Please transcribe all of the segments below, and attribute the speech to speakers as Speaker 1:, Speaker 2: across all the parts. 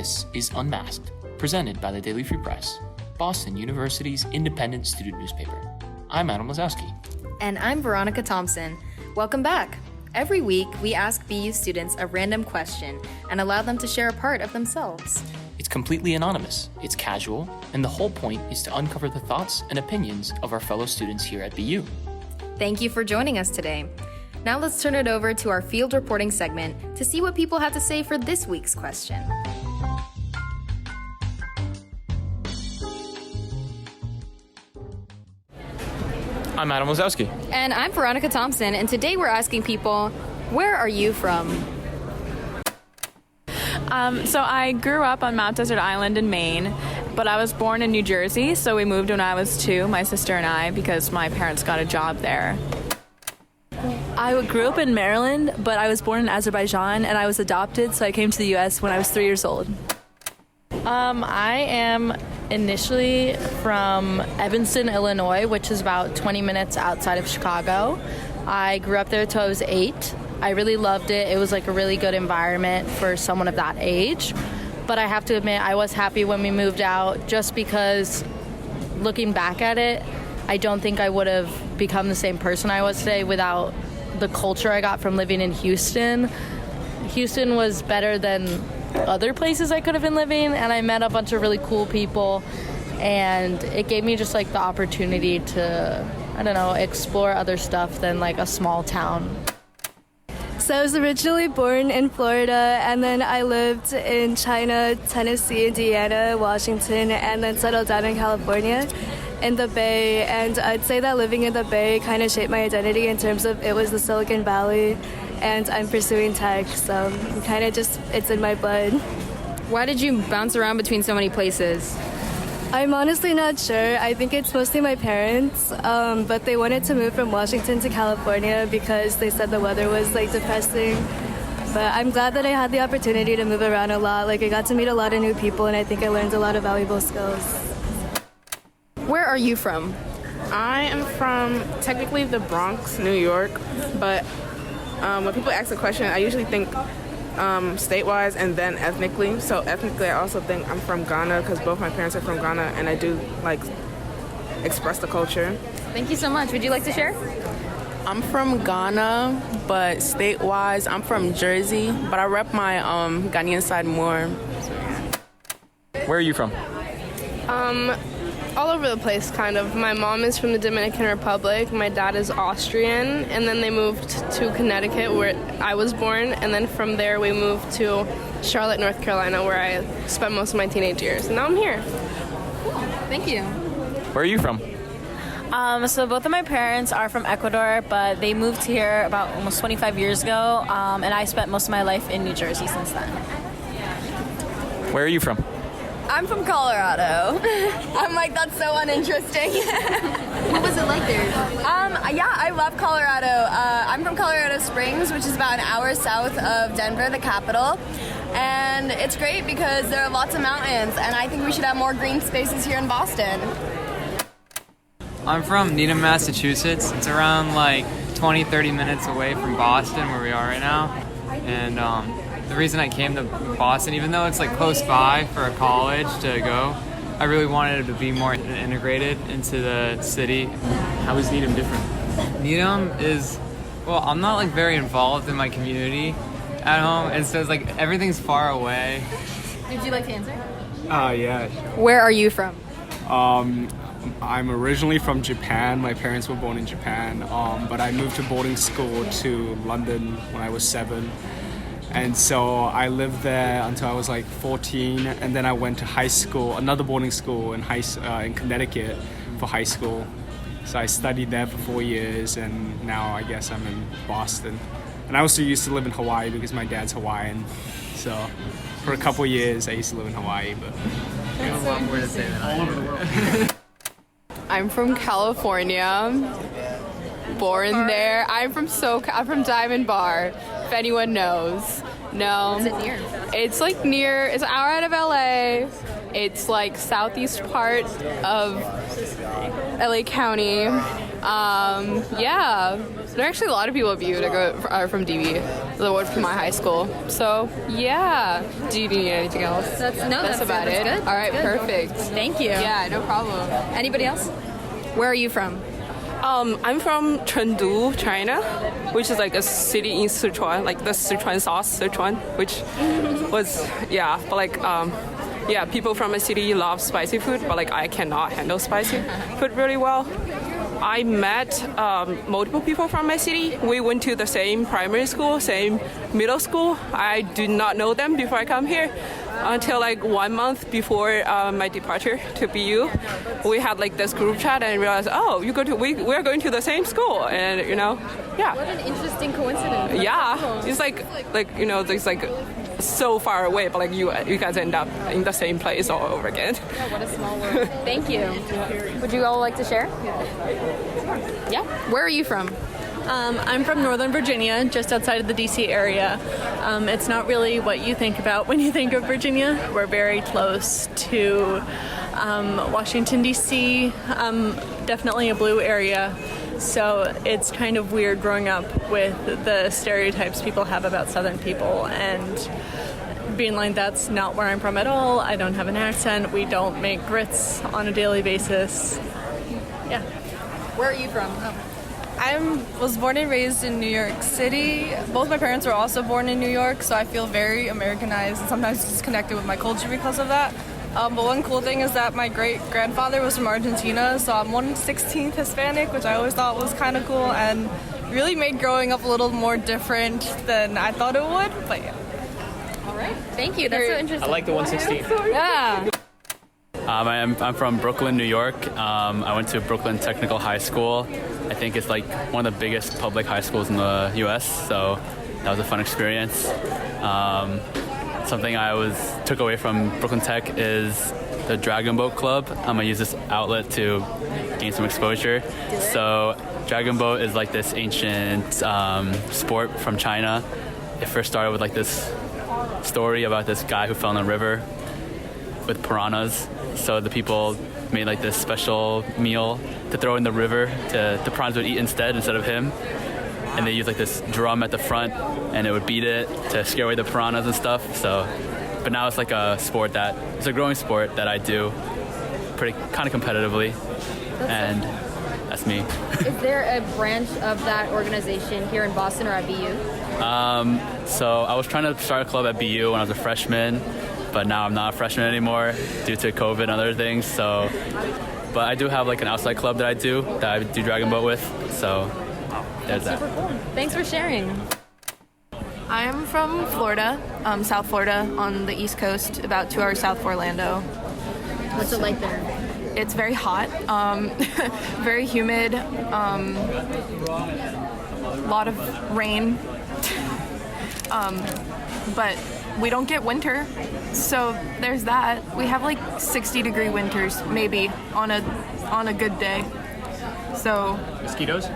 Speaker 1: This is Unmasked, presented by the Daily Free Press, Boston University's independent student newspaper. I'm Adam Lazowski.
Speaker 2: And I'm Veronica Thompson. Welcome back. Every week, we ask BU students a random question and allow them to share a part of themselves.
Speaker 1: It's completely anonymous, it's casual, and the whole point is to uncover the thoughts and opinions of our fellow students here at BU.
Speaker 2: Thank you for joining us today. Now let's turn it over to our field reporting segment to see what people had to say for this week's question.
Speaker 1: I'm Adam Lazowski.
Speaker 2: And I'm Veronica Thompson, and today we're asking people, where are you from?
Speaker 3: So I grew up on Mount Desert Island in Maine, but I was born in New Jersey, so we moved when I was 2, my sister and I, because my parents got a job there.
Speaker 4: I grew up in Maryland, but I was born in Azerbaijan, and I was adopted, so I came to the U.S. when I was 3 years old.
Speaker 5: I am initially from Evanston, Illinois, which is about 20 minutes outside of Chicago. I grew up there until I was 8. I really loved it. It was like a really good environment for someone of that age. But I have to admit, I was happy when we moved out just because looking back at it, I don't think I would have become the same person I was today without the culture I got from living in Houston. Houston was better than other places I could have been living, and I met a bunch of really cool people, and it gave me just like the opportunity to, I don't know, explore other stuff than like a small town.
Speaker 4: So I was originally born in Florida, and then I lived in China, Tennessee, Indiana, Washington, and then settled down in California in the Bay. And I'd say that living in the Bay kind of shaped my identity in terms of it was the Silicon Valley, and I'm pursuing tech, so kind of just, it's in my blood.
Speaker 2: Why did you bounce around between so many places?
Speaker 4: I'm honestly not sure. I think it's mostly my parents, but they wanted to move from Washington to California because they said the weather was like depressing. But I'm glad that I had the opportunity to move around a lot. Like I got to meet a lot of new people, and I think I learned a lot of valuable skills.
Speaker 2: Where are you from?
Speaker 6: I am from technically the Bronx, New York, but when people ask a question, I usually think state-wise and then ethnically. So ethnically, I also think I'm from Ghana because both my parents are from Ghana, and I do like express the culture.
Speaker 2: Thank you so much. Would you like to share?
Speaker 7: I'm from Ghana, but state-wise, I'm from Jersey, but I rep my Ghanaian side more.
Speaker 1: Where are you from?
Speaker 8: All over the place, kind of. My mom is from the Dominican Republic, my dad is Austrian, and then they moved to Connecticut where I was born, and then from there we moved to Charlotte, North Carolina, where I spent most of my teenage years, and now I'm here.
Speaker 2: Cool. Thank you.
Speaker 1: Where are you from?
Speaker 3: So both of my parents are from Ecuador, but they moved here about almost 25 years ago, and I spent most of my life in New Jersey since then.
Speaker 1: Where are you from?
Speaker 4: I'm from Colorado. I'm like, that's so uninteresting.
Speaker 2: What was it like there?
Speaker 4: Yeah, I love Colorado. I'm from Colorado Springs, which is about an hour south of Denver, the capital. And it's great because there are lots of mountains, and I think we should have more green spaces here in Boston.
Speaker 9: I'm from Needham, Massachusetts. It's around like 20-30 minutes away from Boston, where we are right now. And the reason I came to Boston, even though it's like close by for a college to go, I really wanted it to be more integrated into the city.
Speaker 1: How is Needham different?
Speaker 9: Needham is, well, I'm not like very involved in my community at home, and so it's like everything's far away.
Speaker 2: Would you like to answer?
Speaker 10: Yeah.
Speaker 2: Where are you from?
Speaker 10: I'm originally from Japan. My parents were born in Japan, but I moved to boarding school to London when I was 7. And so I lived there until I was like 14, and then I went to high school, another boarding school in Connecticut for high school. So I studied there for 4 years, and now I guess I'm in Boston. And I also used to live in Hawaii because my dad's Hawaiian. So for a couple years I used to live in Hawaii, but
Speaker 9: You have a lot more to say than I do.
Speaker 8: I'm from California, born there. I'm from Diamond Bar, if anyone knows. No.
Speaker 2: Is it near?
Speaker 8: It's like near, it's an hour out of LA. It's like southeast part of LA County. Yeah. There are actually a lot of people of you that are from DB.
Speaker 11: the word from my high school. So yeah. Do you need anything else?
Speaker 2: That's
Speaker 11: about it.
Speaker 2: Good.
Speaker 11: All right,
Speaker 2: Good.
Speaker 11: perfect.
Speaker 2: Thank you.
Speaker 11: Yeah, no problem.
Speaker 2: Anybody else? Where are you from?
Speaker 12: I'm from Chengdu, China, which is like a city in Sichuan, like the Sichuan sauce, Sichuan, which was, yeah, but like, yeah, people from a city love spicy food, but like I cannot handle spicy food really well. I met multiple people from my city. We went to the same primary school, same middle school. I did not know them before I come here until like 1 month before my departure to BU. We had like this group chat and realized, oh, we're going to the same school, and you know, yeah.
Speaker 2: What an interesting coincidence.
Speaker 12: Yeah, it's like you know, it's like so far away, but like you guys end up in the same place all over again.
Speaker 2: Oh, what a small world. Thank you. Would you all like to share? Yeah. Where are you from?
Speaker 13: I'm from Northern Virginia, just outside of the DC area. It's not really what you think about when you think of Virginia. We're very close to Washington, DC, definitely a blue area. So it's kind of weird growing up with the stereotypes people have about Southern people and being like, that's not where I'm from at all. I don't have an accent. We don't make grits on a daily basis. Yeah.
Speaker 2: Where are you from?
Speaker 14: I was born and raised in New York City. Both my parents were also born in New York, so I feel very Americanized and sometimes disconnected with my culture because of that. But one cool thing is that my great-grandfather was from Argentina, so I'm 1/16 Hispanic, which I always thought was kind of cool and really made growing up a little more different than I thought it would, but yeah.
Speaker 2: All right. Thank you. That's so interesting.
Speaker 15: I like the 116.
Speaker 2: Yeah.
Speaker 15: I'm from Brooklyn, New York. I went to Brooklyn Technical High School. I think it's like one of the biggest public high schools in the U.S., so that was a fun experience. Something I took away from Brooklyn Tech is the Dragon Boat Club. I'm gonna use this outlet to gain some exposure. So Dragon Boat is like this ancient sport from China. It first started with like this story about this guy who fell in a river with piranhas. So the people made like this special meal to throw in the river the piranhas would eat instead of him. And they used like this drum at the front and it would beat it to scare away the piranhas and stuff. So, but now it's like it's a growing sport that I do pretty kind of competitively. And that's me.
Speaker 2: Is there a branch of that organization here in Boston or at BU?
Speaker 15: So I was trying to start a club at BU when I was a freshman, but now I'm not a freshman anymore due to COVID and other things. So, but I do have like an outside club that I do Dragon Boat with. So there's that.
Speaker 2: Super cool. Thanks for sharing.
Speaker 16: I'm from Florida, South Florida, on the East Coast, about 2 hours south of Orlando.
Speaker 2: What's it like there?
Speaker 16: It's very hot, very humid, a lot of rain, but we don't get winter, so there's that. We have like 60-degree winters, maybe, on a good day. So
Speaker 15: mosquitoes?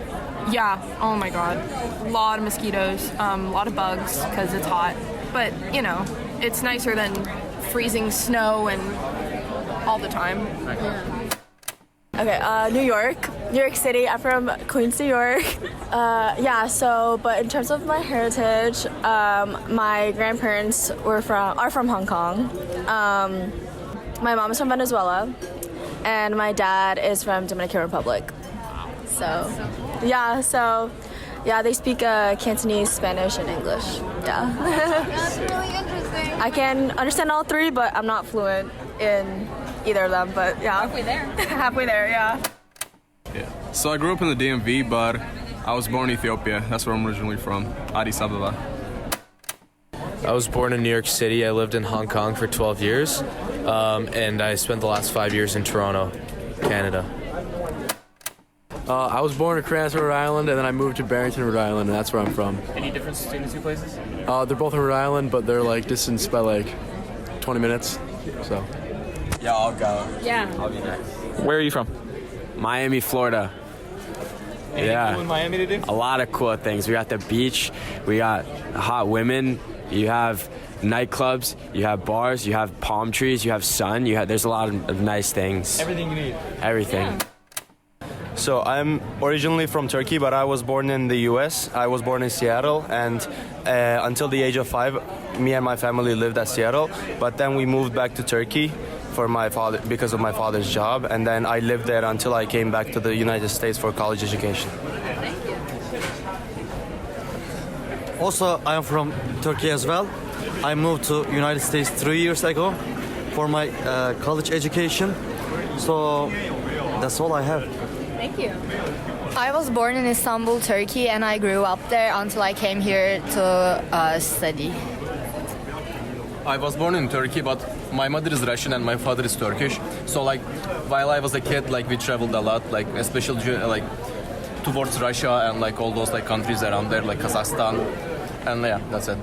Speaker 16: Yeah, oh my god. A lot of mosquitoes, a lot of bugs because it's hot. But, you know, it's nicer than freezing snow and all the time.
Speaker 17: Okay, New York City. I'm from Queens, New York. But in terms of my heritage, my grandparents are from Hong Kong. My mom is from Venezuela, and my dad is from Dominican Republic. So they speak Cantonese, Spanish, and English. Yeah.
Speaker 2: That's really interesting.
Speaker 17: I can understand all three, but I'm not fluent in either of them. But yeah.
Speaker 2: Halfway there.
Speaker 17: Halfway there, yeah.
Speaker 18: So I grew up in the DMV, but I was born in Ethiopia. That's where I'm originally from, Addis Ababa.
Speaker 19: I was born in New York City. I lived in Hong Kong for 12 years, and I spent the last 5 years in Toronto, Canada.
Speaker 20: I was born in Cranston, Rhode Island, and then I moved to Barrington, Rhode Island, and that's where I'm from.
Speaker 15: Any difference between the two places?
Speaker 20: They're both in Rhode Island, but they're like distanced by like 20 minutes, so.
Speaker 21: Yeah, I'll go.
Speaker 2: Yeah.
Speaker 21: I'll be next.
Speaker 15: Where are you from?
Speaker 21: Miami, Florida.
Speaker 15: Anything cool in Miami to do?
Speaker 21: A lot of cool things. We got the beach, we got hot women, you have nightclubs, you have bars, you have palm trees, you have sun, there's a lot of nice things.
Speaker 15: Everything you need.
Speaker 21: Everything.
Speaker 2: Yeah.
Speaker 5: So I'm originally from Turkey, but I was born in the U.S. I was born in Seattle, and until the age of 5, me and my family lived at Seattle. But then we moved back to Turkey for my father because of my father's job, and then I lived there until I came back to the United States for college education.
Speaker 22: Also, I am from Turkey as well. I moved to United States 3 years ago for my college education. So that's all I have.
Speaker 2: Thank you.
Speaker 23: I was born in Istanbul, Turkey, and I grew up there until I came here to study.
Speaker 24: I was born in Turkey, but my mother is Russian and my father is Turkish. So like, while I was a kid, like we traveled a lot, like especially like towards Russia and like all those like countries around there, like Kazakhstan, and yeah, that's it.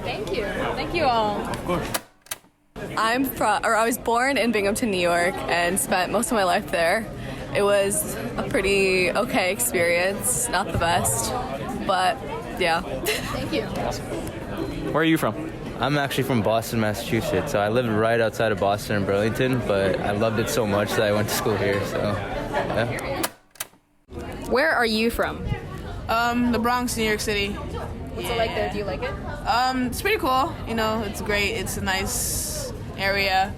Speaker 2: Thank you. Thank you all.
Speaker 24: Of course.
Speaker 25: I was born in Binghamton, New York, and spent most of my life there. It was a pretty okay experience, not the best, but yeah.
Speaker 2: Thank you.
Speaker 26: Where are you from? I'm actually from Boston, Massachusetts. So I lived right outside of Boston and Burlington, but I loved it so much that I went to school here. So, yeah.
Speaker 2: Where are you from?
Speaker 6: The Bronx, New York City.
Speaker 2: What's it like there? Do you like it?
Speaker 6: It's pretty cool. You know, it's great. It's a nice area.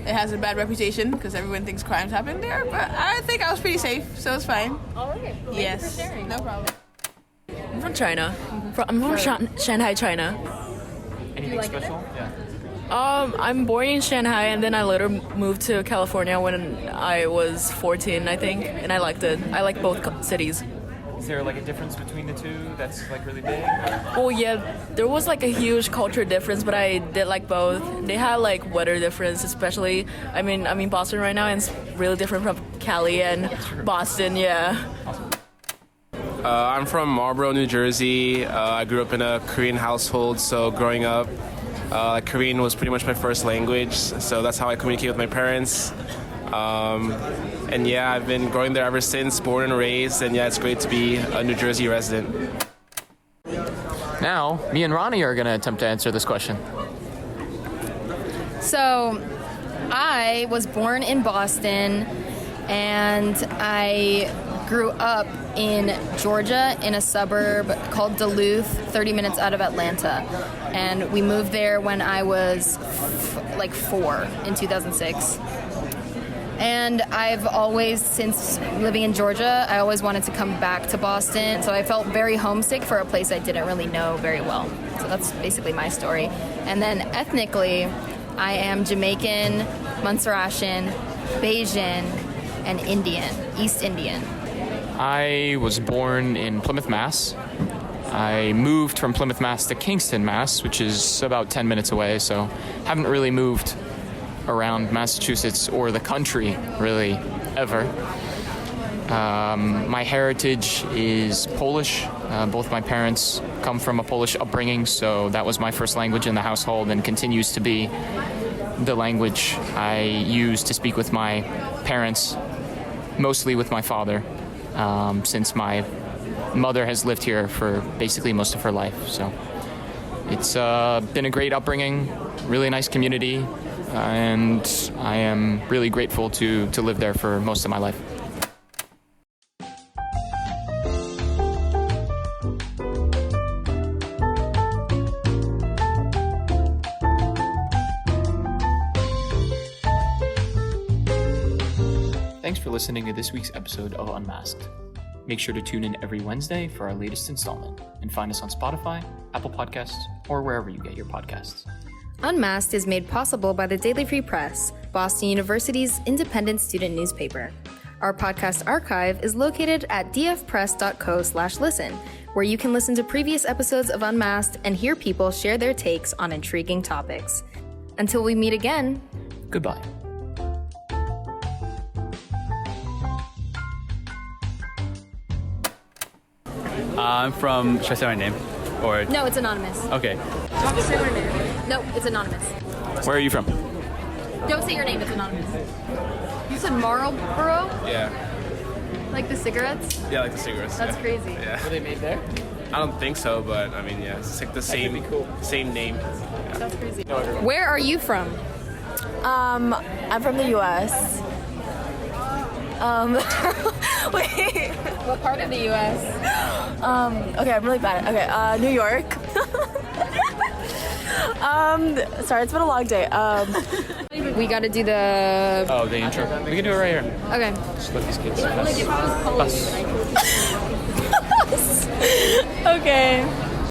Speaker 6: It has a bad reputation because everyone thinks crimes happen there, but I think I was pretty safe, so it's fine.
Speaker 2: All right. Thank
Speaker 6: Yes.
Speaker 2: you for sharing.
Speaker 6: No problem.
Speaker 27: I'm from China. I'm from Shanghai, China.
Speaker 1: Anything
Speaker 2: like
Speaker 1: special? Yeah.
Speaker 27: I'm born in Shanghai, and then I later moved to California when I was 14, I think, and I liked it. I like both cities.
Speaker 1: Is there like a difference between the two that's like really big?
Speaker 27: Oh yeah, there was like a huge culture difference, but I did like both. They had like weather difference, especially. I'm in Boston right now, and it's really different from Cali and Boston. Yeah.
Speaker 28: I'm from Marlboro, New Jersey. I grew up in a Korean household, so growing up, Korean was pretty much my first language. So that's how I communicate with my parents. And yeah, I've been growing there ever since, born and raised, and yeah, it's great to be a New Jersey resident.
Speaker 1: Now, me and Ronnie are going to attempt to answer this question.
Speaker 2: So, I was born in Boston, and I grew up in Georgia in a suburb called Duluth, 30 minutes out of Atlanta. And we moved there when I was 4 in 2006. And I've always, since living in Georgia, I always wanted to come back to Boston. So I felt very homesick for a place I didn't really know very well. So that's basically my story. And then ethnically, I am Jamaican, Montserratian, Bayesian, and Indian, East Indian.
Speaker 1: I was born in Plymouth, Mass. I moved from Plymouth, Mass to Kingston, Mass, which is about 10 minutes away, so haven't really moved around Massachusetts or the country, really, ever. My heritage is Polish. Both my parents come from a Polish upbringing, so that was my first language in the household and continues to be the language I use to speak with my parents, mostly with my father, since my mother has lived here for basically most of her life. So it's been a great upbringing, really nice community, and I am really grateful to live there for most of my life. Thanks for listening to this week's episode of Unmasked. Make sure to tune in every Wednesday for our latest installment, and find us on Spotify, Apple Podcasts, or wherever you get your podcasts.
Speaker 2: Unmasked is made possible by the Daily Free Press, Boston University's independent student newspaper. Our podcast archive is located at dfpress.co/listen, where you can listen to previous episodes of Unmasked and hear people share their takes on intriguing topics. Until we meet again,
Speaker 1: goodbye.
Speaker 15: I'm from. Should I say my name? Or
Speaker 2: no, it's anonymous.
Speaker 15: Okay.
Speaker 2: Don't say your name. No, it's anonymous.
Speaker 1: Where are you from?
Speaker 2: Don't say your name, it's anonymous. You said Marlboro?
Speaker 28: Yeah.
Speaker 2: Like the cigarettes?
Speaker 28: Yeah, like the cigarettes.
Speaker 2: That's
Speaker 28: yeah.
Speaker 2: crazy.
Speaker 28: Yeah.
Speaker 1: Were they made there?
Speaker 28: I don't think so, but I mean, yeah, it's like the same name. Yeah.
Speaker 2: That's crazy. Where are you from?
Speaker 17: I'm from the U.S. Wait.
Speaker 2: What part of the U.S.?
Speaker 17: Okay, I'm really bad. Okay, New York. Sorry, it's been a long day.
Speaker 2: We gotta do the...
Speaker 1: Oh, the intro. We can do it right here.
Speaker 2: Okay.
Speaker 1: Just let these kids.
Speaker 2: Like if I was Polish.
Speaker 13: Okay.